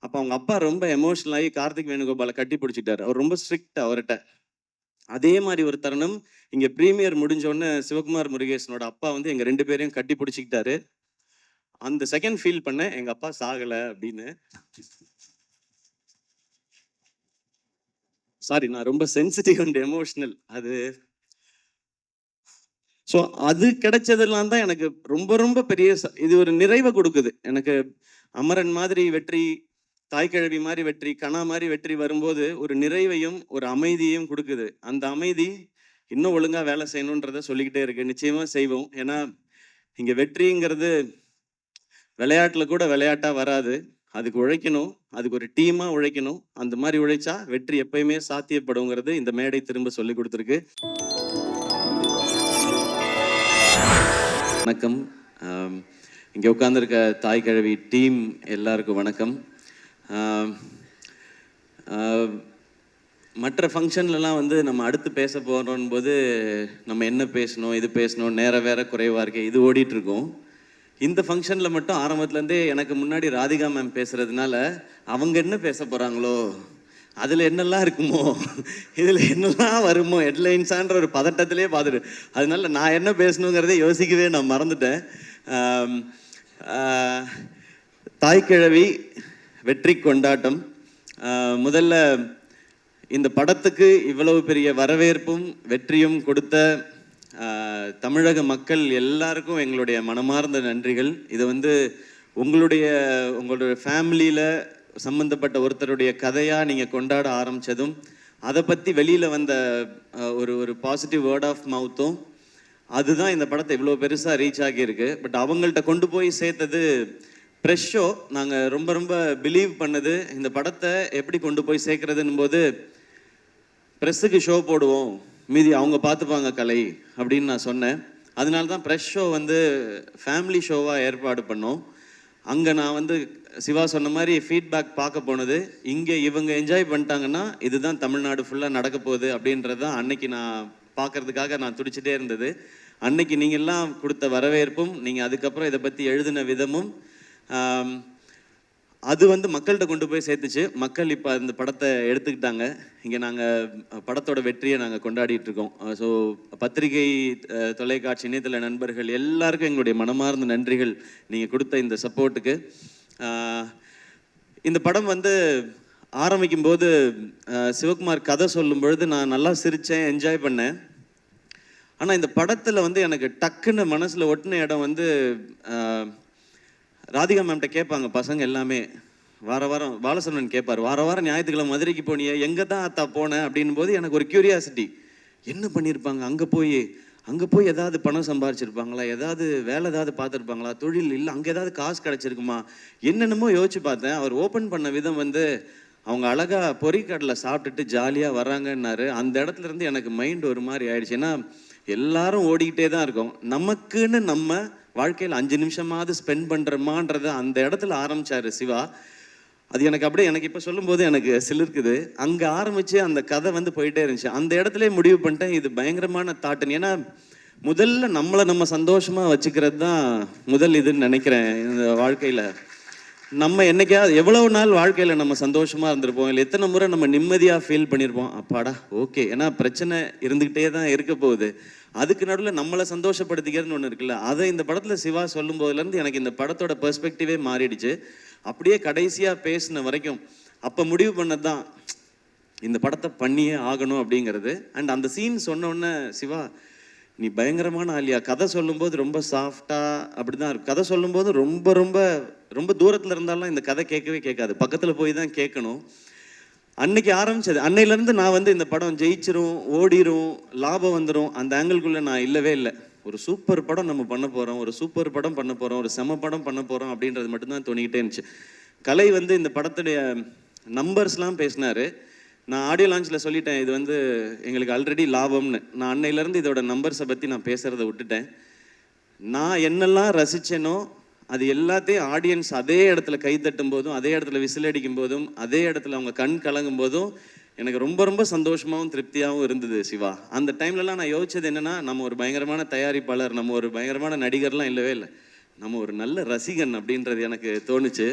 அப்போ அவங்க அப்பா ரொம்ப எமோஷனல் ஆகி கார்த்திக் வேணுகோபாலை கட்டி பிடிச்சிட்டாரு. அவர் ரொம்ப ஸ்ட்ரிக்ட் அவர்கிட்ட. அதே மாதிரி ஒரு தருணம் இங்க பிரீமியர் முடிஞ்சோடனே சிவகுமார் முருகேசனோட அப்பா வந்து எங்க 2 பேரையும் கட்டி பிடிச்சிக்கிட்டாரு. அந்த செகண்ட் ஃபீல் பண்ணேன் எங்க அப்பா சாகல அப்படின்னு. சாரி, நான் ரொம்ப சென்சிட்டிவ் அண்ட் எமோஷனல். ஸோ அது கிடைச்சதெல்லாம் தான் எனக்கு ரொம்ப ரொம்ப பெரிய இது ஒரு நிறைவை கொடுக்குது எனக்கு. அமரன் மாதிரி வெற்றி, தாய்க்கிழவி மாதிரி வெற்றி, கணா மாதிரி வெற்றி வரும்போது ஒரு நிறைவையும் ஒரு அமைதியையும் கொடுக்குது. அந்த அமைதி இன்னும் ஒழுங்கா வேலை செய்யணுன்றதை சொல்லிக்கிட்டே இருக்கு. நிச்சயமா செய்வோம். ஏன்னா இங்க வெற்றிங்கிறது விளையாட்டுல கூட விளையாட்டா வராது. அதுக்கு உழைக்கணும், அதுக்கு ஒரு டீமா உழைக்கணும். அந்த மாதிரி உழைச்சா வெற்றி எப்பயுமே சாத்தியப்படுங்கிறது இந்த மேடை திரும்ப சொல்லி கொடுத்துருக்கு. வணக்கம். இங்கே உட்காந்துருக்க தாய் கிழவி டீம் எல்லாருக்கும் வணக்கம். மற்ற ஃபங்க்ஷன்லலாம் வந்து நம்ம அடுத்து பேச போகிறோம் போது நம்ம என்ன பேசணும், இது பேசணும், நேரம் வேற குறைவாக இருக்கு, இது ஓடிட்டுருக்கோம். இந்த ஃபங்க்ஷனில் மட்டும் ஆரம்பத்துலேருந்தே எனக்கு முன்னாடி ராதிகா மேம் பேசுகிறதுனால அவங்க என்ன பேச போகிறாங்களோ, அதில் என்னெல்லாம் இருக்குமோ, இதில் என்னெல்லாம் வருமோ, ஹெட்லைன்ஸான்ற ஒரு பதட்டத்திலே பார்த்துட்டு, அதனால நான் என்ன பேசணுங்கிறதே யோசிக்கவே நான் மறந்துட்டேன். தாய்க்கிழவி வெற்றி கொண்டாட்டம். முதல்ல இந்த படத்துக்கு இவ்வளவு பெரிய வரவேற்பும் வெற்றியும் கொடுத்த தமிழக மக்கள் எல்லாருக்கும் எங்களுடைய மனமார்ந்த நன்றிகள். இது வந்து உங்களுடைய ஃபேமிலியில் சம்மந்தப்பட்ட ஒருத்தருடைய கதையாக நீங்கள் கொண்டாட ஆரம்பித்ததும், அதை பற்றி வெளியில் வந்த ஒரு பாசிட்டிவ் வேர்ட் ஆஃப் மவுத்தும், அதுதான் இந்த படத்தை இவ்வளோ பெருசாக ரீச் ஆகியிருக்கு. பட் அவங்கள்ட்ட கொண்டு போய் சேர்த்தது ப்ரெஷ் ஷோ. நாங்கள் ரொம்ப ரொம்ப பிலீவ் பண்ணது இந்த படத்தை எப்படி கொண்டு போய் சேர்க்குறதுன்னு போது, ப்ரெஸ்ஸுக்கு ஷோ போடுவோம், மீதி அவங்க பார்த்துப்பாங்க கலை அப்படின்னு நான் சொன்னேன். அதனால தான் ப்ரெஷ் ஷோ வந்து ஃபேமிலி ஷோவாக ஏற்பாடு பண்ணோம். அங்கே நான் வந்து சிவா சொன்ன மாதிரி ஃபீட்பேக் பார்க்க போனது, இங்கே இவங்க என்ஜாய் பண்ணிட்டாங்கன்னா இதுதான் தமிழ்நாடு ஃபுல்லாக நடக்க போகுது அப்படின்றது தான் அன்னைக்கு நான் பார்க்கறதுக்காக நான் துடிச்சிட்டே இருந்தது. அன்னைக்கு நீங்கள்லாம் கொடுத்த வரவேற்பும், நீங்கள் அதுக்கப்புறம் இதை பற்றி எழுதின விதமும், அது வந்து மக்கள்கிட்ட கொண்டு போய் சேர்த்துச்சு. மக்கள் இப்போ அந்த படத்தை எடுத்துக்கிட்டாங்க. இங்கே நாங்கள் படத்தோட வெற்றியை நாங்கள் கொண்டாடிட்டு இருக்கோம். ஸோ பத்திரிகை, தொலைக்காட்சி, இணையதள நண்பர்கள் எல்லாருக்கும் எங்களுடைய மனமார்ந்த நன்றிகள் நீங்கள் கொடுத்த இந்த சப்போர்ட்டுக்கு. இந்த படம் வந்து ஆரம்பிக்கும் போது சிவகுமார் கதை சொல்லும் பொழுது நான் நல்லா சிரித்தேன், என்ஜாய் பண்ணேன். ஆனால் இந்த படத்தில் வந்து எனக்கு டக்குன்னு மனசில் ஒட்டின இடம் வந்து, ராதிகா மேம்கிட்ட கேட்பாங்க பசங்க எல்லாமே, வாரம் பாலசரவணன் கேட்பார், வாரம் ஞாயிற்றுக்கிழமை மதுரைக்கு போனியே, எங்கே தான் அத்தா போனேன் அப்படின் போது எனக்கு ஒரு க்யூரியாசிட்டி, என்ன பண்ணியிருப்பாங்க அங்கே போய் ஏதாவது பணம் சம்பாரிச்சிருப்பாங்களா, ஏதாவது வேலை ஏதாவது பார்த்துருப்பாங்களா, தொழில் இல்லை அங்கே ஏதாவது காசு கிடச்சிருக்குமா, என்னென்னமோ யோசிச்சு பார்த்தேன். அவர் ஓப்பன் பண்ண விதம் வந்து, அவங்க அழகாக பொறிக்கடலை சாப்பிட்டுட்டு ஜாலியாக வராங்கன்னாரு. அந்த இடத்துல இருந்து எனக்கு மைண்ட் ஒரு மாதிரி ஆயிடுச்சு. ஏன்னா எல்லாரும் ஓடிக்கிட்டே தான் இருக்கோம், நமக்குன்னு நம்ம வாழ்க்கையில் 5 நிமிஷமாவது ஸ்பெண்ட் பண்ணுறோமான்றதை அந்த இடத்துல ஆரம்பித்தார் சிவா. அது எனக்கு அப்படியே, எனக்கு இப்போ சொல்லும்போது எனக்கு சிலிர்க்குது. அங்கே ஆரம்பித்து அந்த கதை வந்து போயிட்டே இருந்துச்சு. அந்த இடத்துல முடிவு பண்ணிட்டேன், இது பயங்கரமான தாட்டுன்னு. ஏன்னா முதல்ல நம்மளை நம்ம சந்தோஷமாக வச்சுக்கிறது தான் முதல் இதுன்னு நினைக்கிறேன் இந்த வாழ்க்கையில். நம்ம என்னைக்காவது எவ்வளவு நாள் வாழ்க்கையில் நம்ம சந்தோஷமாக இருந்திருப்போம், இல்லை எத்தனை முறை நம்ம நிம்மதியாக ஃபீல் பண்ணியிருப்போம், அப்பாடா ஓகே. ஏன்னா பிரச்சனை இருந்துக்கிட்டே தான் இருக்க போகுது, அதுக்கு நடுவில் நம்மளை சந்தோஷப்படுத்திக்கிறதுன்னு ஒன்று இருக்குல்ல. அதை இந்த படத்தில் சிவா சொல்லும் போதுலேருந்து எனக்கு இந்த படத்தோட பெர்ஸ்பெக்டிவே மாறிடுச்சு. அப்படியே கடைசியாக பேசின வரைக்கும் அப்போ முடிவு பண்ணது தான் இந்த படத்தை பண்ணியே ஆகணும் அப்படிங்கிறது. அண்ட் அந்த சீன் சொன்னோடனே, சிவா நீ பயங்கரமான ஆலியா, கதை சொல்லும்போது ரொம்ப சாஃப்டாக அப்படி தான் இருக்கும். கதை சொல்லும்போது ரொம்ப ரொம்ப ரொம்ப தூரத்தில் இருந்தாலும் இந்த கதை கேட்கவே கேட்காது, பக்கத்தில் போய் தான் கேட்கணும். அன்னைக்கு ஆரம்பிச்சது. அன்னையிலேருந்து நான் வந்து இந்த படம் ஜெயிச்சிரும், ஓடிரும், லாபம் வந்துடும், அந்த ஆங்கிள்குள்ளே நான் இல்லவே இல்லை. ஒரு சூப்பர் படம் நம்ம பண்ண போகிறோம், ஒரு சூப்பர் படம் பண்ண போகிறோம், ஒரு செம படம் பண்ண போகிறோம் அப்படின்றது மட்டும்தான் தோணிக்கிட்டே இருந்துச்சு. கலை வந்து இந்த படத்துடைய நம்பர்ஸ்லாம் பேசினார். நான் ஆடியோ லான்ச்சில் சொல்லிட்டேன், இது வந்து எங்களுக்கு ஆல்ரெடி லாபம்னு. நான் அன்னையிலேருந்து இதோட நம்பர்ஸை பற்றி நான் பேசுகிறத விட்டுட்டேன். நான் என்னெல்லாம் ரசித்தேனோ அது எல்லாத்தையும் ஆடியன்ஸ் அதே இடத்துல கைத்தட்டும் போதும், அதே இடத்துல விசில் அடிக்கும் போதும், அதே இடத்துல அவங்க கண் கலங்கும் போதும் எனக்கு ரொம்ப ரொம்ப சந்தோஷமாகவும் திருப்தியாகவும் இருந்தது சிவா. அந்த டைம்லலாம் நான் யோசிச்சது என்னென்னா, நம்ம ஒரு பயங்கரமான தயாரிப்பாளர், நம்ம ஒரு பயங்கரமான நடிகர்லாம் இல்லவே இல்லை, நம்ம ஒரு நல்ல ரசிகன் அப்படின்றது எனக்கு தோணுச்சு.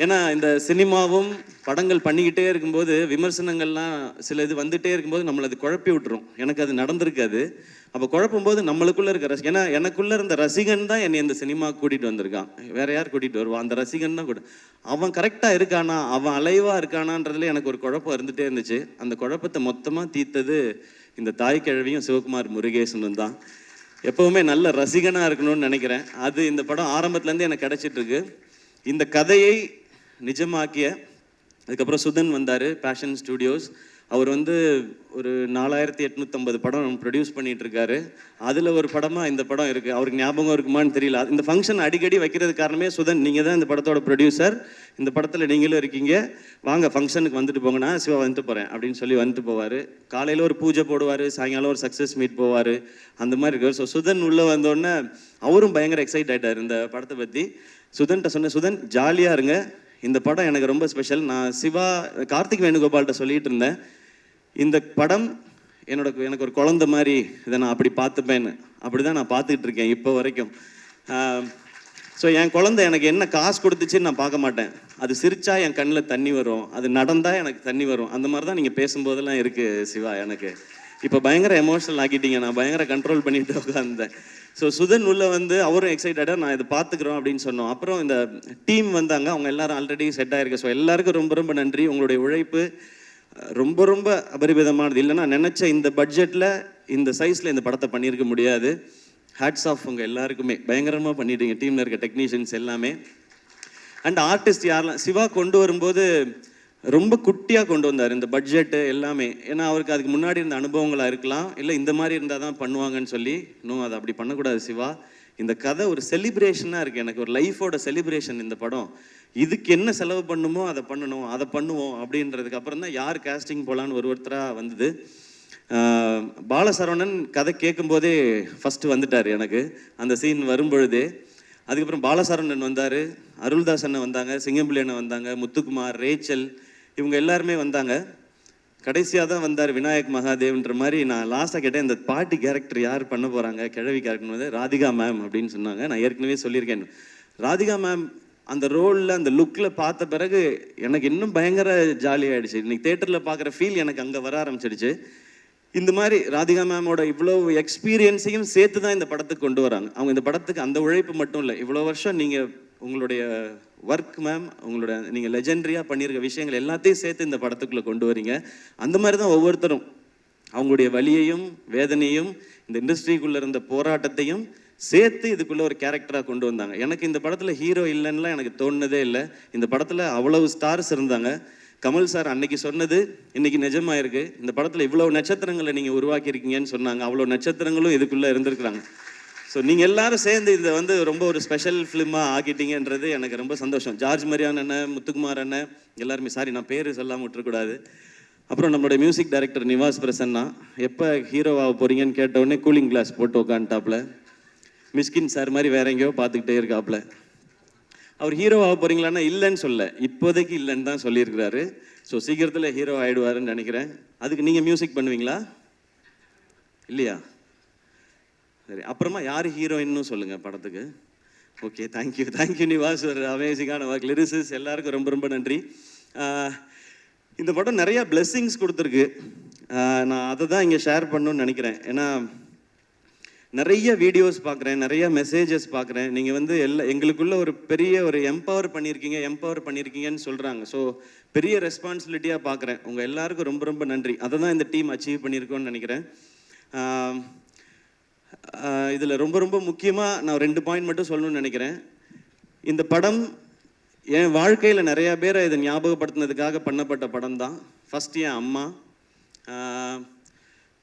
ஏன்னா இந்த சினிமாவும் படங்கள் பண்ணிக்கிட்டே இருக்கும்போது விமர்சனங்கள்லாம் சில இது வந்துகிட்டே இருக்கும்போது நம்மளை அது குழப்பி விட்டுரும். எனக்கு அது நடந்திருக்காது. அப்போ குழப்பும் போது நம்மளுக்குள்ளே இருக்க ஏன்னா எனக்குள்ளே இருந்த ரசிகன் தான் என்னை இந்த சினிமா கூட்டிகிட்டு வந்திருக்கான். வேற யார் கூட்டிகிட்டு வருவான்? அந்த ரசிகன் தான் கூட. அவன் கரெக்டாக இருக்கானா, அவன் அலைவாக இருக்கானான்றதுல எனக்கு ஒரு குழப்பம் இருந்துகிட்டே இருந்துச்சு. அந்த குழப்பத்தை மொத்தமாக தீர்த்தது இந்த தாய் கிழவியும் சிவகுமார் முருகேசனும் தான். எப்போவுமே நல்ல ரசிகனாக இருக்கணும்னு நினைக்கிறேன். அது இந்த படம் ஆரம்பத்துலேருந்து எனக்கு கிடச்சிட்ருக்கு. இந்த கதையை நிஜமாக்கிய அதுக்கப்புறம் சுதன் வந்தார், பேஷன் ஸ்டுடியோஸ். அவர் வந்து ஒரு 4850 படம் ப்ரொடியூஸ் பண்ணிகிட்டு இருக்காரு. அதில் ஒரு படமாக இந்த படம் இருக்குது. அவருக்கு ஞாபகம் இருக்குமான்னு தெரியல. இந்த ஃபங்க்ஷன் அடிக்கடி வைக்கிறது காரணமே சுதன், நீங்கள் தான் இந்த படத்தோட ப்ரொடியூசர், இந்த படத்தில் நீங்களும் இருக்கீங்க, வாங்க ஃபங்க்ஷனுக்கு வந்துட்டு போங்கண்ணா, சிவா வந்துட்டு போகிறேன் அப்படின்னு சொல்லி வந்துட்டு போவார். காலையில் ஒரு பூஜை போடுவார், சாயங்காலம் ஒரு சக்ஸஸ் மீட் போவார், அந்த மாதிரி இருக்கார். ஸோ சுதன் உள்ளே வந்தோடனே அவரும் பயங்கர எக்ஸைட் ஆகிட்டார் இந்த படத்தை பற்றி. சுதன்கிட்ட சொன்னேன், சுதன் ஜாலியாக இருங்க, இந்த படம் எனக்கு ரொம்ப ஸ்பெஷல். நான் சிவா கார்த்திக் வேணுகோபால்கிட்ட சொல்லிட்டு இருந்தேன், இந்த படம் எனக்கு ஒரு குழந்தை மாதிரி, இதை நான் அப்படி பார்த்துப்பேன்னு. அப்படி தான் நான் பார்த்துக்கிட்டு இருக்கேன் இப்போ வரைக்கும். ஸோ என் குழந்தை எனக்கு என்ன காசு கொடுத்துச்சுன்னு நான் பார்க்க மாட்டேன். அது சிரிச்சா என் கண்ணில் தண்ணி வரும், அது நடந்தால் எனக்கு தண்ணி வரும். அந்த மாதிரி தான் நீங்கள் பேசும்போதெல்லாம் இருக்குது சிவா. எனக்கு இப்போ பயங்கர எமோஷனல் ஆக்கிட்டீங்க, நான் பயங்கர கண்ட்ரோல் பண்ணிட்டு உட்காந்தேன். ஸோ சுதன் உள்ள வந்து அவரும் எக்ஸைட்டடாக நான் இதை பார்த்துக்குறோம் அப்படின்னு சொன்னோம். அப்புறம் இந்த டீம் வந்தாங்க, அவங்க எல்லாரும் ஆல்ரெடி செட் ஆகிருக்கு. ஸோ எல்லாருக்கும் ரொம்ப ரொம்ப நன்றி. உங்களுடைய உழைப்பு ரொம்ப ரொம்ப அபரிமிதமானது. இல்லைன்னா நினச்ச இந்த பட்ஜெட்டில் இந்த சைஸில் இந்த படத்தை பண்ணியிருக்க முடியாது. ஹேட்ஸ் ஆஃப் உங்கள் எல்லாருக்குமே, பயங்கரமாக பண்ணிட்டீங்க, டீமில் இருக்க டெக்னீஷியன்ஸ் எல்லாமே. அண்ட் ஆர்டிஸ்ட் யாரெல்லாம் சிவா கொண்டு வரும்போது ரொம்ப குட்டியாக கொண்டு வந்தார் இந்த பட்ஜெட்டு எல்லாமே. ஏன்னா அவருக்கு அதுக்கு முன்னாடி இருந்த அனுபவங்களாக இருக்கலாம், இல்லை இந்த மாதிரி இருந்தால் தான் பண்ணுவாங்கன்னு சொல்லி. இன்னும் அதை அப்படி பண்ணக்கூடாது சிவா. இந்த கதை ஒரு செலிப்ரேஷனாக இருக்குது, எனக்கு ஒரு லைஃபோட செலிப்ரேஷன் இந்த படம். இதுக்கு என்ன செலவு பண்ணுமோ அதை பண்ணணும், அதை பண்ணுவோம் அப்படின்றதுக்கு அப்புறம் தான் யார் கேஸ்டிங் போகலான்னு ஒருத்தராக வந்தது. பாலசரவணன் கதை கேட்கும்போதே ஃபஸ்ட்டு வந்துட்டார் எனக்கு அந்த சீன் வரும்பொழுதே. அதுக்கப்புறம் பாலசரவணன் வந்தார், அருள்தாஸ் அண்ணன் வந்தாங்க, சிங்கம்பிள்ளி அண்ணன் வந்தாங்க, முத்துக்குமார், ரேச்சல், இவங்க எல்லாருமே வந்தாங்க. கடைசியாக தான் வந்தார் விநாயக் மகாதேவ்ன்ற மாதிரி. நான் லாஸ்ட்டாக கேட்டேன், இந்த பாட்டி கேரக்டர் யார் பண்ண போகிறாங்க, கிழவி கேரக்டர் வந்து ராதிகா மேம் அப்படின்னு சொன்னாங்க. நான் ஏற்கனவே சொல்லியிருக்கேன், ராதிகா மேம் அந்த ரோலில் அந்த லுக்கில் பார்த்த பிறகு எனக்கு இன்னும் பயங்கர ஜாலியாகிடுச்சு. இன்னைக்கு தேட்டரில் பார்க்குற ஃபீல் எனக்கு அங்கே வர ஆரம்பிச்சிடுச்சு. இந்த மாதிரி ராதிகா மேமோட இவ்வளோ எக்ஸ்பீரியன்ஸையும் சேர்த்து தான் இந்த படத்துக்கு கொண்டு வராங்க. அவங்க இந்த படத்துக்கு அந்த உழைப்பு மட்டும் இல்லை, இவ்வளோ வருஷம் நீங்கள் உங்களுடைய ஒர்க் மேம், உங்களோட நீங்கள் லெஜெண்டரியாக பண்ணியிருக்க விஷயங்கள் எல்லாத்தையும் சேர்த்து இந்த படத்துக்குள்ளே கொண்டு வரீங்க. அந்த மாதிரி தான் ஒவ்வொருத்தரும் அவங்களுடைய வலியையும் வேதனையும் இந்த இண்டஸ்ட்ரிக்குள்ளே இருந்த போராட்டத்தையும் சேர்த்து இதுக்குள்ளே ஒரு கேரக்டராக கொண்டு வந்தாங்க. எனக்கு இந்த படத்தில் ஹீரோ இல்லைன்னுலாம் எனக்கு தோணுனதே இல்லை. இந்த படத்தில் அவ்வளவு ஸ்டார்ஸ் இருந்தாங்க. கமல் சார் அன்னைக்கு சொன்னது இன்னைக்கு நிஜமாயிருக்கு. இந்த படத்தில் இவ்வளோ நட்சத்திரங்களை நீங்கள் உருவாக்கியிருக்கீங்கன்னு சொன்னாங்க. அவ்வளோ நட்சத்திரங்களும் இதுக்குள்ளே இருந்திருக்கிறாங்க. ஸோ நீங்கள் எல்லாரும் சேர்ந்து இதை வந்து ரொம்ப ஒரு ஸ்பெஷல் ஃபிலிமாக ஆக்கிட்டீங்கன்றது எனக்கு ரொம்ப சந்தோஷம். ஜார்ஜ் மரியான் அண்ணன், முத்துக்குமார் அண்ணன் எல்லாருமே, சாரி நான் பேர் சொல்லாமல் விட்டுறக்கூடாது. அப்புறம் நம்மளுடைய மியூசிக் டைரக்டர் நிவாஸ் பிரசன்னா, எப்போ ஹீரோவாக போகிறீங்கன்னு கேட்டவுடனே கூலிங் கிளாஸ் போட்டு உட்காந்துட்டாப்புல. மிஸ்கின் சார் மாதிரி வேற எங்கேயோ பார்த்துக்கிட்டே இருக்காப்புல. அவர் ஹீரோவாக போகிறீங்களான்னா இல்லைன்னு சொல்ல, இப்போதைக்கு இல்லைன்னு தான் சொல்லியிருக்கிறாரு. ஸோ சீக்கிரத்தில் ஹீரோ ஆகிடுவாருன்னு நினைக்கிறேன். அதுக்கு நீங்கள் மியூசிக் பண்ணுவீங்களா இல்லையா? சரி, அப்புறமா யார் ஹீரோயின்னு சொல்லுங்கள் படத்துக்கு. ஓகே, தேங்க்யூ நிவாஸ், ஒரு அமேசிங்கான ஒர்க். லிரிசிஸ் எல்லாருக்கும் ரொம்ப ரொம்ப நன்றி. இந்த படம் நிறையா பிளெஸ்ஸிங்ஸ் கொடுத்துருக்கு. நான் அதை தான் இங்கே ஷேர் பண்ணணும்னு நினைக்கிறேன். ஏன்னா நிறைய வீடியோஸ் பார்க்குறேன், நிறைய மெசேஜஸ் பார்க்குறேன். நீங்கள் வந்து எங்களுக்குள்ள ஒரு பெரிய ஒரு எம்பவர் பண்ணியிருக்கீங்கன்னு சொல்கிறாங்க. ஸோ பெரிய ரெஸ்பான்சிபிலிட்டியாக பார்க்குறேன். உங்கள் எல்லாருக்கும் ரொம்ப ரொம்ப நன்றி. அதை தான் இந்த டீம் அச்சீவ் பண்ணியிருக்கோன்னு நினைக்கிறேன். இதில் ரொம்ப ரொம்ப முக்கியமாக நான் 2 பாயிண்ட் மட்டும் சொல்லணும்னு நினைக்கிறேன். இந்த படம் என் வாழ்க்கையில் நிறையா பேரை இதை ஞாபகப்படுத்தினதுக்காக பண்ணப்பட்ட படம் தான். ஃபஸ்ட்டு என் அம்மா.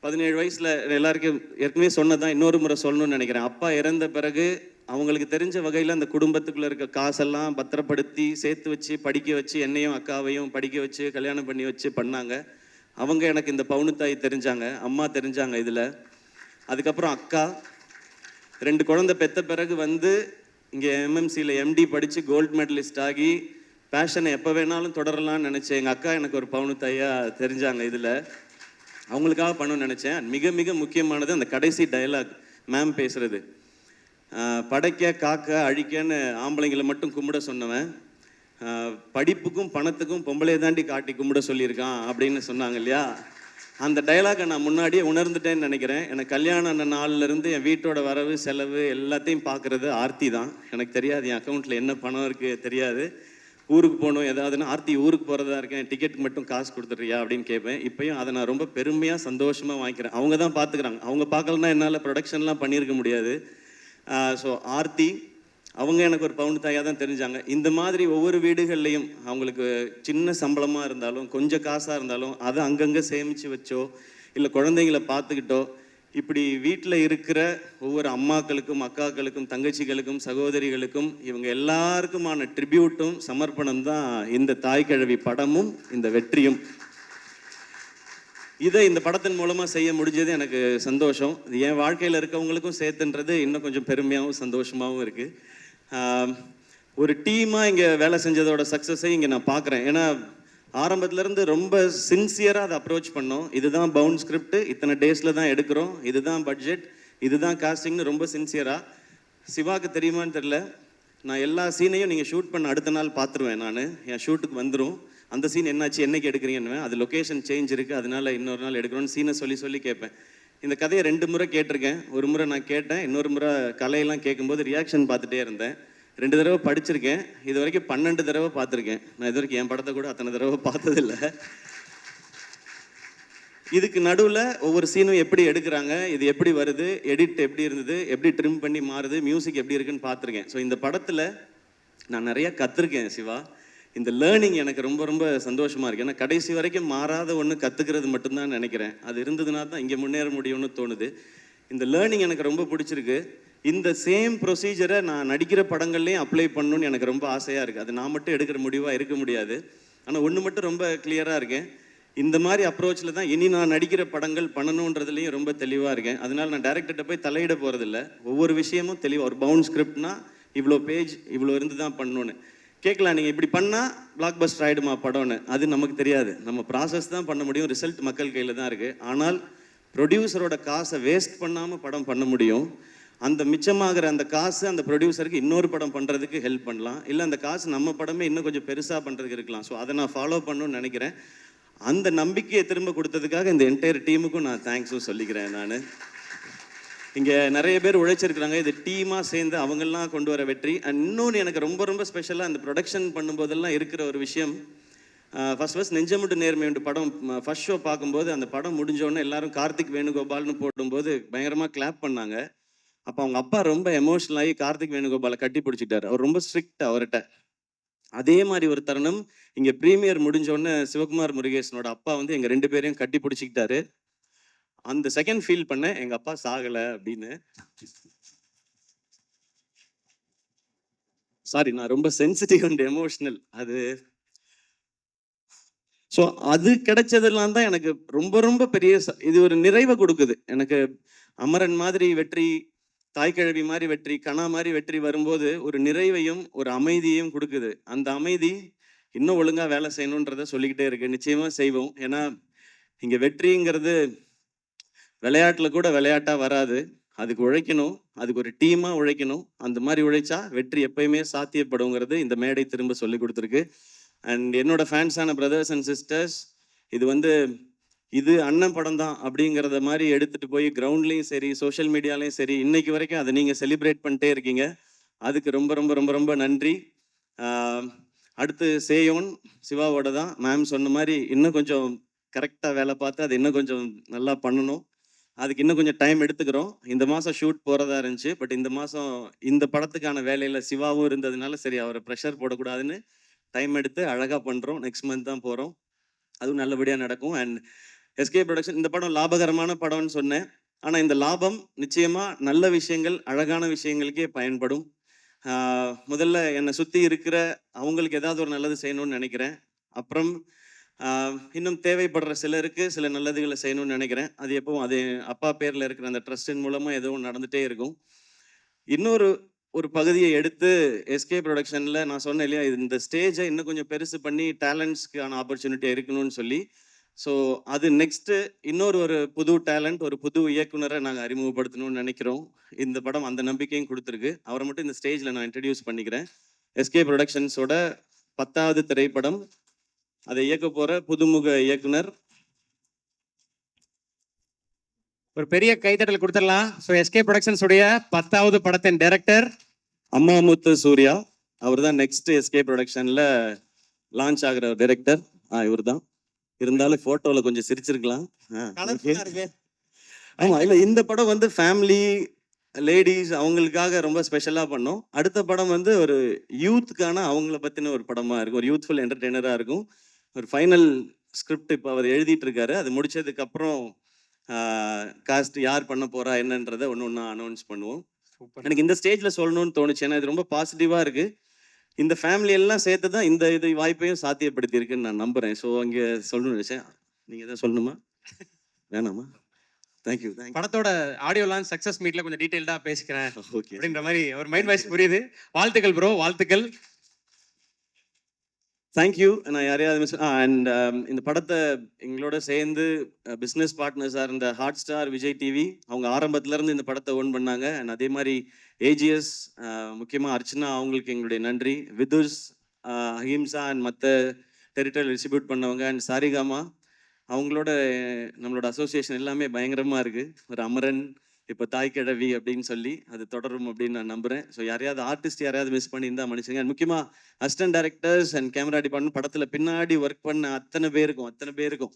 17 வயசில் எல்லாருக்கும் ஏற்கனவே சொன்னதான், இன்னொரு முறை சொல்லணும்னு நினைக்கிறேன். அப்பா இறந்த பிறகு அவங்களுக்கு தெரிஞ்ச வகையில் அந்த குடும்பத்துக்குள்ளே இருக்க காசெல்லாம் பத்திரப்படுத்தி சேர்த்து வச்சு படிக்க வச்சு என்னையும் அக்காவையும் படிக்க வச்சு கல்யாணம் பண்ணி வச்சு பண்ணாங்க. அவங்க எனக்கு இந்த பவுனுத்தாய் தெரிஞ்சாங்க, அம்மா தெரிஞ்சாங்க இதில். அதுக்கப்புறம் அக்கா 2 குழந்தை பெற்ற பிறகு வந்து இங்கே எம்எம்சியில் எம்டி படித்து கோல்டு மெடலிஸ்ட் ஆகி பேஷனை எப்போ வேணாலும் தொடரலாம்னு நினச்சேன். எங்கள் அக்கா எனக்கு ஒரு பவுனுத்தாயாக தெரிஞ்சாங்க இதில். அவங்களுக்காக பண்ணணும்னு நினச்சேன். மிக மிக முக்கியமானது அந்த கடைசி டயலாக் மேம் பேசுகிறது. படைக்க காக்க அழிக்கன்னு ஆம்பளைங்களை மட்டும் கும்பிட சொன்னவன் படிப்புக்கும் பணத்துக்கும் பொம்பளையை தாண்டி காட்டி கும்பிட சொல்லியிருக்கான் அப்படின்னு சொன்னாங்க இல்லையா, அந்த டைலாகை நான் முன்னாடியே உணர்ந்துட்டேன்னு நினைக்கிறேன். எனக்கு கல்யாணம் ஆன நாள்லேருந்து என் வீட்டோட வரவு செலவு எல்லாத்தையும் பார்க்குறது ஆர்த்தி தான். எனக்கு தெரியாது என் அக்கௌண்ட்டில் என்ன பணம் இருக்குது தெரியாது. ஊருக்கு போகணும் ஏதாவதுன்னா, ஆர்த்தி ஊருக்கு போகிறதா இருக்கேன், டிக்கெட் மட்டும் காசு கொடுத்துட்றியா அப்படின்னு கேட்பேன். இப்போயும் அதை நான் ரொம்ப பெருமையாக சந்தோஷமாக வாங்கிக்கிறேன். அவங்க தான் பார்த்துக்கிறாங்க. அவங்க பார்க்கலன்னா என்னால் ப்ரொடக்ஷன்லாம் பண்ணியிருக்க முடியாது. ஸோ ஆர்த்தி அவங்க எனக்கு ஒரு பவுன் தாயாக தான் தெரிஞ்சாங்க. இந்த மாதிரி ஒவ்வொரு வீடுகள்லையும் அவங்களுக்கு சின்ன சம்பளமாக இருந்தாலும் கொஞ்சம் காசாக இருந்தாலும் அதை அங்கங்கே சேமித்து வச்சோ இல்லை குழந்தைங்களை பார்த்துக்கிட்டோ இப்படி வீட்டில் இருக்கிற ஒவ்வொரு அம்மாக்களுக்கும் அக்காக்களுக்கும் தங்கச்சிகளுக்கும் சகோதரிகளுக்கும் இவங்க எல்லாருக்குமான ட்ரிபியூட்டும் சமர்ப்பணம் தான் இந்த தாய்க்கிழவி படமும் இந்த வெற்றியும். இதை இந்த படத்தின் மூலமாக செய்ய முடிஞ்சது எனக்கு சந்தோஷம். இது என் வாழ்க்கையில் இருக்கவங்களுக்கும் சேர்த்துன்றது இன்னும் கொஞ்சம் பெருமையாகவும் சந்தோஷமாகவும் இருக்குது. ஒரு டீமாக இங்கே வேலை செஞ்சதோட சக்ஸஸை இங்கே நான் பார்க்குறேன். ஏன்னா ஆரம்பத்துலேருந்து ரொம்ப சின்சியராக அதை அப்ரோச் பண்ணோம். இதுதான் பவுண்ட் ஸ்கிரிப்ட், இத்தனை டேஸில் தான் எடுக்கிறோம், இதுதான் பட்ஜெட், இதுதான் காஸ்டிங்னு ரொம்ப சின்சியராக. சிவாவுக்கு தெரியுமான்னு தெரில, நான் எல்லா சீனையும் நீங்கள் ஷூட் பண்ண அடுத்த நாள் பார்த்துருவேன். நான் என் ஷூட்டுக்கு வந்துடும், அந்த சீன் என்னாச்சு என்னைக்கு எடுக்கிறீங்கன்னு, அது லொக்கேஷன் சேஞ்ச் இருக்குது அதனால் இன்னொரு நாள் எடுக்கிறோன்னு சீனை சொல்லி கேட்பேன். இந்த கதையை 2 முறை கேட்டிருக்கேன். ஒரு முறை நான் கேட்டேன், இன்னொரு முறை கலையெல்லாம் கேட்கும்போது ரியாக்ஷன் பார்த்துட்டே இருந்தேன். 2 தடவை படிச்சிருக்கேன். இது வரைக்கும் 12 தடவை பார்த்துருக்கேன். நான் இது வரைக்கும் என் படத்தை கூட அத்தனை தடவை பார்த்ததில்லை. இதுக்கு நடுவில் ஒவ்வொரு சீனும் எப்படி எடுக்கிறாங்க, இது எப்படி வருது, எடிட் எப்படி இருந்தது, எப்படி ட்ரிம் பண்ணி மாறுது, மியூசிக் எப்படி இருக்குன்னு பார்த்துருக்கேன். ஸோ இந்த படத்தில் நான் நிறையா கற்றுருக்கேன் சிவா. இந்த லேர்னிங் எனக்கு ரொம்ப ரொம்ப சந்தோஷமாக இருக்குது. ஏன்னா கடைசி வரைக்கும் மாறாத ஒன்று கற்றுக்கிறது மட்டும்தான் நினைக்கிறேன். அது இருந்ததுனா தான் இங்கே முன்னேற முடியும்னு தோணுது. இந்த லேர்னிங் எனக்கு ரொம்ப பிடிச்சிருக்கு. இந்த சேம் ப்ரொசீஜரை நான் நடிக்கிற படங்கள்லேயும் அப்ளை பண்ணணும்னு எனக்கு ரொம்ப ஆசையாக இருக்குது. அது நான் மட்டும் எடுக்கிற முடிவாக இருக்க முடியாது. ஆனால் ஒன்று மட்டும் ரொம்ப கிளியராக இருக்கேன், இந்த மாதிரி அப்ரோச்சில் தான் இனி நான் நடிக்கிற படங்கள் பண்ணணுன்றதுலேயும் ரொம்ப தெளிவாக இருக்கேன். அதனால் நான் டைரக்டர்கிட்ட போய் தலையிட போகிறதில்ல. ஒவ்வொரு விஷயமும் தெளிவாக, ஒரு பவுண்ட் ஸ்கிரிப்ட்னா இவ்வளோ பேஜ் இவ்வளோ இருந்து தான் பண்ணணுன்னு கேட்கலாம். நீங்கள் இப்படி பண்ணால் பிளாக் பஸ்டர் ஆகிடுமா படம்னு, அது நமக்கு தெரியாது. நம்ம ப்ராசஸ் தான் பண்ண முடியும், ரிசல்ட் மக்கள் கையில் தான் இருக்குது. ஆனால் ப்ரொடியூசரோட காசை வேஸ்ட் பண்ணாமல் படம் பண்ண முடியும். அந்த மிச்சமாகிற அந்த காசு அந்த ப்ரொடியூசருக்கு இன்னொரு படம் பண்ணுறதுக்கு ஹெல்ப் பண்ணலாம், இல்லை அந்த காசு நம்ம படமே இன்னும் கொஞ்சம் பெருசாக பண்ணுறதுக்கு இருக்கலாம். ஸோ அதை நான் ஃபாலோ பண்ணணும்னு நினைக்கிறேன். அந்த நம்பிக்கையை திரும்ப கொடுத்ததுக்காக இந்த என்டையர் டீமுக்கும் நான் தேங்க்ஸும் சொல்லிக்கிறேன். நான் இங்கே நிறைய பேர் உழைச்சிருக்கிறாங்க. இது டீமாக சேர்ந்து அவங்கெல்லாம் கொண்டு வர வெற்றி. அண்ட் இன்னொன்று எனக்கு ரொம்ப ரொம்ப ஸ்பெஷலாக இந்த ப்ரொடக்ஷன் பண்ணும்போதெல்லாம் இருக்கிற ஒரு விஷயம், ஃபர்ஸ்ட் நெஞ்சமுட்டு நேர்மை உண்டு படம் ஃபர்ஸ்ட் ஷோ பார்க்கும்போது அந்த படம் முடிஞ்சோடனே எல்லாரும் கார்த்திக் வேணுகோபால்னு போடும்போது பயங்கரமாக கிளாப் பண்ணாங்க. அப்போ அவங்க அப்பா ரொம்ப எமோஷனல் ஆகி கார்த்திக் வேணுகோபாலை கட்டி பிடிச்சிட்டாரு. அவர் ரொம்ப ஸ்ட்ரிக்ட் அவர்கிட்ட. அதே மாதிரி ஒரு தருணம் இங்கே ப்ரீமியர் முடிஞ்சோடனே சிவகுமார் முருகேசனோட அப்பா வந்து எங்கள் 2 பேரையும் கட்டி பிடிச்சிக்கிட்டாரு. அந்த செகண்ட் ஃபீல் பண்ண எங்கள் அப்பா சாகலை அப்படின்னு. சாரி, நான் ரொம்ப சென்சிட்டிவ் அண்ட் எமோஷனல். அது ஸோ அது கிடைச்சதெல்லாம் தான் எனக்கு ரொம்ப ரொம்ப பெரிய இது ஒரு நிறைவை கொடுக்குது எனக்கு. அமரன் மாதிரி வெற்றி, தாய்க்கிழவி மாதிரி வெற்றி, கணா மாதிரி வெற்றி வரும்போது ஒரு நிறைவையும் ஒரு அமைதியையும் கொடுக்குது. அந்த அமைதி இன்னும் ஒழுங்காக வேலை செய்யணுன்றதை சொல்லிக்கிட்டே இருக்கு. நிச்சயமாக செய்வோம். ஏன்னா இங்கே வெற்றிங்கிறது விளையாட்டில் கூட விளையாட்டாக வராது. அதுக்கு உழைக்கணும், அதுக்கு ஒரு டீமாக உழைக்கணும். அந்த மாதிரி உழைச்சா வெற்றி எப்பயுமே சாத்தியப்படுங்கிறது இந்த மேடை திரும்ப சொல்லி கொடுத்துருக்கு. அண்ட் என்னோட ஃபேன்ஸான பிரதர்ஸ் அண்ட் சிஸ்டர்ஸ், இது அண்ணன் படம் தான் அப்படிங்கிறத மாதிரி எடுத்துகிட்டு போய் கிரவுண்ட்லேயும் சரி சோஷியல் மீடியாலையும் சரி இன்னைக்கு வரைக்கும் அதை நீங்கள் செலிப்ரேட் பண்ணிட்டே இருக்கீங்க. அதுக்கு ரொம்ப ரொம்ப ரொம்ப ரொம்ப நன்றி. அடுத்து சேயோன் சிவாவோட தான். மேம் சொன்ன மாதிரி இன்னும் கொஞ்சம் கரெக்டாக வேலை பார்த்து அது இன்னும் கொஞ்சம் நல்லா பண்ணணும். அதுக்கு இன்னும் கொஞ்சம் டைம் எடுத்துக்கிறோம். இந்த மாதம் ஷூட் போகிறதா இருந்துச்சு. பட் இந்த மாதம் இந்த படத்துக்கான வேலையில் சிவாவும் இருந்ததுனால சரி அவரை ப்ரெஷர் போடக்கூடாதுன்னு டைம் எடுத்து அழகாக பண்ணுறோம். நெக்ஸ்ட் மந்த் தான் போகிறோம். அதுவும் நல்லபடியாக நடக்கும். அண்ட் எஸ்கே ப்ரொடக்ஷன் இந்த படம் லாபகரமான படம்னு சொன்னேன். ஆனால் இந்த லாபம் நிச்சயமாக நல்ல விஷயங்கள் அழகான விஷயங்களுக்கே பயன்படும். முதல்ல என்னை சுற்றி இருக்கிற அவங்களுக்கு ஏதாவது ஒரு நல்லது செய்யணும்னு நினைக்கிறேன். அப்புறம் இன்னும் தேவைப்படுற சிலருக்கு சில நல்லதுகளை செய்யணும்னு நினைக்கிறேன். அது எப்பவும் அது அப்பா பேரில் இருக்கிற அந்த ட்ரஸ்டின் மூலமாக எதுவும் நடந்துகிட்டே இருக்கும். இன்னொரு பகுதியை எடுத்து எஸ்கே ப்ரொடக்ஷனில் நான் சொன்னேன் இல்லையா, இந்த ஸ்டேஜை இன்னும் கொஞ்சம் பெருசு பண்ணி டேலண்ட்ஸ்க்கான ஆப்பர்ச்சுனிட்டியாக இருக்கணும்னு சொல்லி. ஸோ அது நெக்ஸ்ட்டு இன்னொரு புது டேலண்ட், ஒரு புது இயக்குனரை நாங்கள் அறிமுகப்படுத்தணும்னு நினைக்கிறோம். இந்த படம் அந்த நம்பிக்கையும் கொடுத்துருக்கு. அவரை மட்டும் இந்த ஸ்டேஜில் நான் இன்ட்ரடியூஸ் பண்ணிக்கிறேன். எஸ்கே ப்ரொடக்ஷன்ஸோட 10வது திரைப்படம். அதை இயக்க போற புதுமுக இயக்குனர். ஒரு பெரிய கைத்தட்டல் கொடுத்துடலாம். ஸோ எஸ்கே ப்ரொடக்ஷன்ஸ் உடைய 10வது படத்தின் டைரக்டர் அம்மாமுத்து சூர்யா. அவர் தான் நெக்ஸ்ட் எஸ்கே ப்ரொடக்ஷன்ல லான்ச் ஆகிற டைரக்டர். இவர் தான். இருந்தாலும் போட்டோல கொஞ்சம் சிரிச்சிருக்கலாம். ஆமா, இல்ல இந்த படம் வந்து ஃபேமிலி லேடிஸ் அவங்களுக்காக ரொம்ப ஸ்பெஷலா பண்ணோம். அடுத்த படம் வந்து ஒரு யூத்துக்கான அவங்கள பத்தின ஒரு படமா இருக்கும். ஒரு யூத்ஃபுல் என்டர்டெய்னரா இருக்கும். ஒரு ஃபைனல் ஸ்கிரிப்ட் இப்போ அவர் எழுதிட்டு இருக்காரு. அது முடிச்சதுக்கு அப்புறம் காஸ்ட் யார் பண்ண போறா என்னன்றதை ஒன்று ஒன்றா அனௌன்ஸ் பண்ணுவோம். எனக்கு இந்த ஸ்டேஜ்ல சொல்லணும்னு தோணுச்சு. ஏன்னா இது ரொம்ப பாசிட்டிவா இருக்கு. இந்த ஃபேமிலி எல்லாம் சேர்த்து தான் இது வாய்ப்பையும் சாத்தியப்படுத்தி இருக்குன்னு நான் நம்புறேன். ஸோ அங்கே சொல்லணும்னு நினைச்சேன். நீங்க எதாவது சொல்லணுமா? வேணாமா? தேங்க்யூ. படத்தோட ஆடியோ லான்ச் சக்சஸ் மீட்ல கொஞ்சம் டீடைல்டா பேசிக்கிறேன் ஓகே அப்படின்ற மாதிரி ஒரு மைண்ட் வாய்ஸ் புரியுது. வாழ்த்துக்கள் ப்ரோ, வாழ்த்துக்கள். தேங்க்யூ. நான் யாரையாவது மிஸ் அண்ட் இந்த படத்தை எங்களோட சேர்ந்து பிஸ்னஸ் பார்ட்னர்ஸாக இருந்த ஹாட் ஸ்டார், விஜய் டிவி அவங்க ஆரம்பத்துலேருந்து இந்த படத்தை ஓன் பண்ணாங்க. அண்ட் அதே மாதிரி ஏஜிஎஸ், முக்கியமாக அர்ச்சனா அவங்களுக்கு எங்களுடைய நன்றி. விதுஷ், அஹிம்சா அண்ட் மற்ற டெரிட்டரி டிஸ்ட்ரிபியூட் பண்ணவங்க அண்ட் சாரிகாமா அவங்களோட நம்மளோட அசோசியேஷன் எல்லாமே பயங்கரமாக இருக்குது. ஒரு அமரன், இப்போ தாய் கிழவி அப்படின்னு சொல்லி அது தொடரும் அப்படின்னு நான் நம்புகிறேன். ஸோ யாரையாவது ஆர்டிஸ்ட் யாரையாவது மிஸ் பண்ணியிருந்தா மனுஷங்க. அண்ட் முக்கியமாக assistant directors and camera department படத்தில் பின்னாடி ஒர்க் பண்ண அத்தனை பேருக்கும்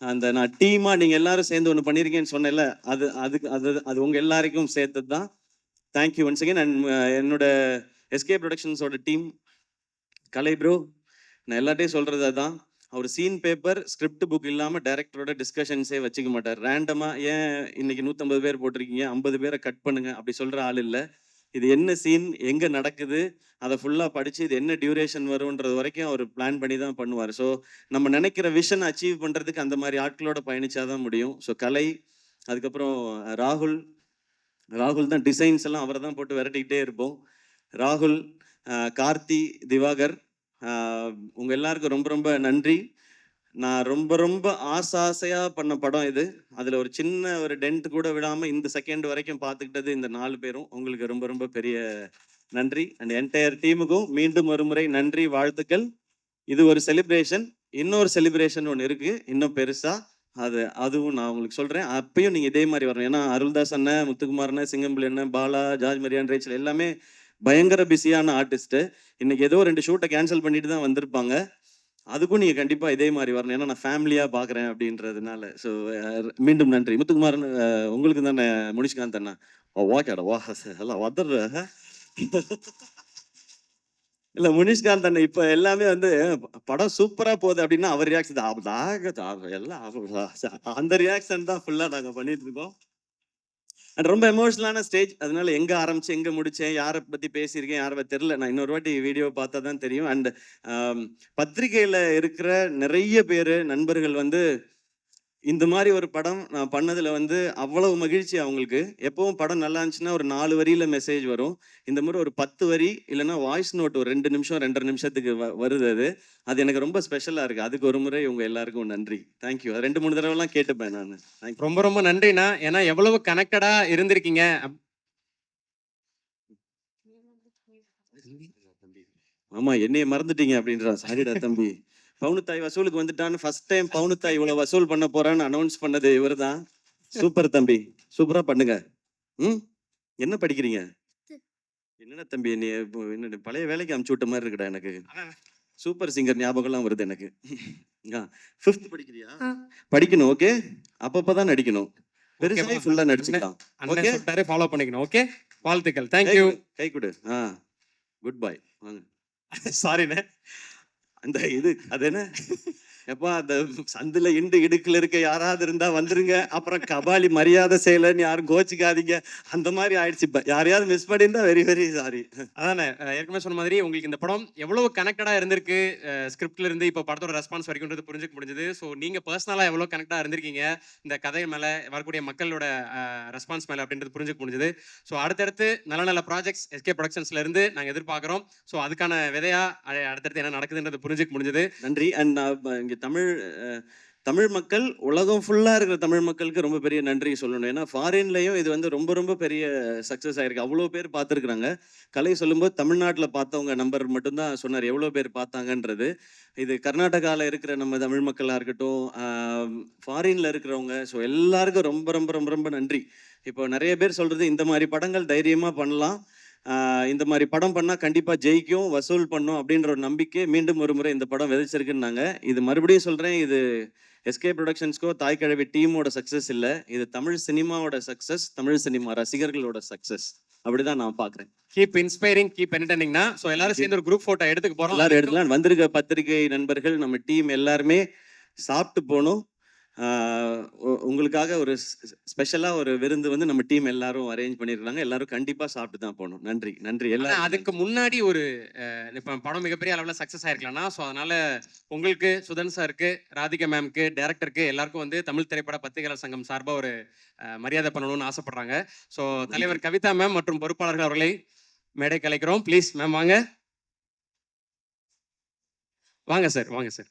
அந்த நான் டீமாக நீங்கள் எல்லாரும் சேர்ந்து ஒன்று பண்ணியிருக்கேன்னு சொன்னேன்ல, அது உங்கள் எல்லாருக்கும் சேர்த்தது தான். Thank you once again. அண்ட் என்னோட எஸ்கே ப்ரொடக்ஷன்ஸோட டீம், கலை ப்ரோ, நான் எல்லாட்டையும் சொல்கிறது தான். அவர் சீன் பேப்பர் ஸ்கிரிப்ட் புக் இல்லாமல் டைரக்டரோட டிஸ்கஷன்ஸே வச்சுக்க மாட்டார். ரேண்டமாக ஏன் இன்னைக்கு 150 பேர் போட்டிருக்கீங்க, 50 பேரை கட் பண்ணுங்க அப்படி சொல்கிற ஆள் இல்லை. இது என்ன சீன், எங்கே நடக்குது, அதை ஃபுல்லாக படித்து இது என்ன டியூரேஷன் வரும்ன்றது வரைக்கும் அவர் பிளான் பண்ணி தான் பண்ணுவார். ஸோ நம்ம நினைக்கிற விஷன் அச்சீவ் பண்ணுறதுக்கு அந்த மாதிரி ஆட்களோட பயணிச்சாதான் முடியும். ஸோ கலை, அதுக்கப்புறம் ராகுல் தான் டிசைன்ஸ் எல்லாம் அவரை தான் போட்டு விரட்டிக்கிட்டே இருப்போம். ராகுல், கார்த்தி, திவாகர், உங்கள் எல்லாருக்கும் ரொம்ப ரொம்ப நன்றி. நான் ரொம்ப ஆசையாக பண்ண படம் இது. அதில் ஒரு சின்ன ஒரு டென்ட் கூட விடாமல் இந்த செகண்ட் வரைக்கும் பார்த்துக்கிட்டது இந்த 4 பேரும். உங்களுக்கு ரொம்ப பெரிய நன்றி. அண்ட் என்டையர் டீமுக்கும் மீண்டும் ஒரு முறை நன்றி, வாழ்த்துக்கள். இது ஒரு செலிப்ரேஷன். இன்னொரு செலிப்ரேஷன் ஒன்று இருக்குது இன்னும் பெருசாக. அதுவும் நான் உங்களுக்கு சொல்கிறேன். அப்பயும் நீங்கள் இதே மாதிரி வரணும். ஏன்னா அருள்தாஸ் அண்ணன், முத்துக்குமார் அண்ணன், சிங்கம்பிள் அண்ணன், பாலா, ஜார்ஜ் மரியான், ரேச்சல் எல்லாமே பயங்கர பிஸியான ஆர்டிஸ்ட்டு. இன்னைக்கு ஏதோ 2 ஷூட்டை கேன்சல் பண்ணிட்டு தான் வந்திருப்பாங்க. அதுக்கும் நீங்கள் கண்டிப்பாக இதே மாதிரி வரணும். ஏன்னா நான் ஃபேமிலியாக பார்க்குறேன் அப்படின்றதுனால. ஸோ மீண்டும் நன்றி. முத்துக்குமார் உங்களுக்கு தானே முனிஷ்காந்த் அண்ணா? ஓகேடா, வா எல்லாம் வந்துடுற இல்லை முனிஷ்காந்த் அண்ணன் இப்போ எல்லாமே வந்து படம் சூப்பராக போகுது அப்படின்னா அவர் ரியாக்ஷன் எல்லாம் அந்த ரியாக்ஷன் தான் ஃபுல்லாக நாங்கள் பண்ணிட்டு இருக்கோம். அண்ட் ரொம்ப எமோஷனலான ஸ்டேஜ். அதனால எங்கே ஆரம்பிச்சு எங்கே முடித்தேன், யாரை பற்றி பேசியிருக்கேன், யாரை தெரில. நான் இன்னொரு வாட்டி வீடியோ பார்த்தா தான் தெரியும். அண்ட் பத்திரிகையில் இருக்கிற நிறைய பேர் நண்பர்கள் வந்து இந்த மாதிரி ஒரு படம் நான் பண்ணதில் வந்து அவ்வளவு மகிழ்ச்சி அவங்களுக்கு. எப்பவும் படம் நல்லா இருந்துச்சுன்னா ஒரு 4 வரியில் மெசேஜ் வரும். இந்த மாதிரி ஒரு 10 வரி இல்லைன்னா வாய்ஸ் நோட் ஒரு 2 நிமிஷம் 2.5 நிமிஷத்துக்கு வருது. அது எனக்கு ரொம்ப ஸ்பெஷலாக இருக்குது. அதுக்கு ஒரு முறை உங்கள் எல்லாருக்கும் நன்றி. தேங்க்யூ. 2-3 தடவைலாம் கேட்டுப்பேன் நான். ரொம்ப நன்றிண்ணா. ஏன்னா எவ்வளவு கனெக்டடாக இருந்திருக்கீங்க. ஆமா, என்னைய மறந்துட்டீங்க அப்படின்றான். சாரிடா தம்பி. பவுனுத்தாய் வசூலுக்கு வந்துட்டான்னு ஃபர்ஸ்ட் டைம் பவுனுத்தாய் இவ்வளவு வசூல் பண்ண போறான்னு அனௌன்ஸ் பண்ணது இவர் தான். சூப்பர் தம்பி, சூப்பரா பண்ணுங்க. என்ன படிக்கிறீங்க? என்னடா தம்பி, என்ன பழைய வேலைக்கு அமுச்சு விட்ட மாதிரி இருக்குடா எனக்கு. சூப்பர் சிங்கர் ஞாபகம்லாம் வருது எனக்கு. 5th படிக்கிறியா? படிக்கணும். ஓகே, அப்பப்பதான் நடிக்கணும். பெருசாக ஃபுல்லா நடிச்சுக்கலாம். ஓகே, ஃபாலோ பண்ணிக்கணும். ஓகே, வாழ்த்துக்கள். தேங்க்யூ. கை கொடு. Good bye. வாங்க. சாரிண்ணே. அந்த அது என்ன எப்பா, அந்த சந்தில இடுக்குல இருக்க யாராவது இருந்தா வந்துருங்க. அப்புறம் கபாலி மரியாதை செய்யலன்னு யாரும் கோச்சிக்காதீங்க. அந்த மாதிரி ஆயிடுச்சு. யாரையாவது மிஸ் பண்ணியிருந்தா வெரி சாரி. அதானே ஏற்கனவே சொன்ன மாதிரி உங்களுக்கு இந்த படம் எவ்வளவு கனெக்டடா இருந்திருக்கு, ஸ்கிரிப்ட்ல இருந்து இப்போ படத்தோட ரெஸ்பான்ஸ் வரைக்கும்ன்றது புரிஞ்சுக்க முடிஞ்சது. ஸோ நீங்க பர்சனலா எவ்வளவு கனெக்டா இருந்திருக்கீங்க இந்த கதை மேல, வரக்கூடிய மக்களோட ரெஸ்பான்ஸ் மேல அப்படின்றது புரிஞ்சுக்க முடிஞ்சது. ஸோ அடுத்தடுத்து நல்ல ப்ராஜெக்ட்ஸ் எஸ்கே ப்ரொடக்ஷன்ஸ்ல இருந்து நாங்கள் எதிர்பார்க்குறோம். ஸோ அதுக்கான விதையா அடுத்தடுத்து என்ன நடக்குதுன்றது புரிஞ்சுக்க முடிஞ்சது. நன்றி. அண்ட் இங்கே தமிழ் தமிழ் மக்கள் உலகம் ஃபுல்லாக இருக்கிற தமிழ் மக்களுக்கு ரொம்ப பெரிய நன்றி சொல்லணும். ஏன்னா ஃபாரின்லேயும் இது வந்து ரொம்ப ரொம்ப பெரிய சக்ஸஸ் ஆயிருக்கு. அவ்வளோ பேர் பார்த்துருக்குறாங்க. கலை சொல்லும்போது தமிழ்நாட்டில் பார்த்தவங்க நம்பர் மட்டும்தான் சொன்னார், எவ்வளோ பேர் பார்த்தாங்கன்றது. இது கர்நாடகாவில் இருக்கிற நம்ம தமிழ் மக்களாக இருக்கட்டும், ஃபாரினில் இருக்கிறவங்க, ஸோ எல்லாருக்கும் ரொம்ப ரொம்ப ரொம்ப ரொம்ப நன்றி. இப்போ நிறைய பேர் சொல்கிறது, இந்த மாதிரி படங்கள் தைரியமாக பண்ணலாம், இந்த மாதிரி படம் பண்ணால் கண்டிப்பாக ஜெயிக்கும், வசூல் பண்ணும் அப்படின்ற ஒரு நம்பிக்கை மீண்டும் ஒரு முறை இந்த படம் விதைச்சிருக்குன்னாங்க. இது மறுபடியும் சொல்கிறேன், இது எஸ்கே ப்ரொடக்ஷன்ஸ்க்கோ தாய் கிழவி டீமோட சக்ஸஸ் இல்லை, இது தமிழ் சினிமாவோட சக்ஸஸ், தமிழ் சினிமா ரசிகர்களோட சக்ஸஸ். அப்படிதான் நான் பார்க்குறேன். கீப் இன்ஸ்பைரிங், கீப் என்டர்டெய்னிங்னா. ஸோ எல்லாரும் சேர்ந்து ஒரு குரூப் ஃபோட்டோ எடுத்துக்க போகிறோம். எல்லாரும் எடுக்கலாம். வந்திருக்க பத்திரிகை நண்பர்கள், நம்ம டீம் எல்லாருமே சாப்பிட்டு போகணும். உங்களுக்காக ஒரு ஸ்பெஷலாக ஒரு விருந்து வந்து நம்ம டீம் எல்லாரும் அரேஞ்ச் பண்ணியிருக்காங்க. எல்லாரும் கண்டிப்பாக சாப்பிட்டு தான் போகணும். நன்றி நன்றி எல்லாம். அதுக்கு முன்னாடி ஒரு இப்போ படம் மிகப்பெரிய அளவில் சக்ஸஸ் ஆயிருக்கலாம்னா, ஸோ அதனால உங்களுக்கு, சுதன் சாருக்கு, ராதிகா மேம்க்கு, டேரக்டருக்கு எல்லாருக்கும் வந்து தமிழ் திரைப்பட பத்திரிகையாளர் சங்கம் சார்பாக ஒரு மரியாதை பண்ணணும்னு ஆசைப்படுறாங்க. ஸோ தலைவர் கவிதா மேம் மற்றும் பொறுப்பாளர்கள் அவர்களை மேடை கலைக்கிறோம். ப்ளீஸ் மேம் வாங்க. வாங்க சார், வாங்க சார்.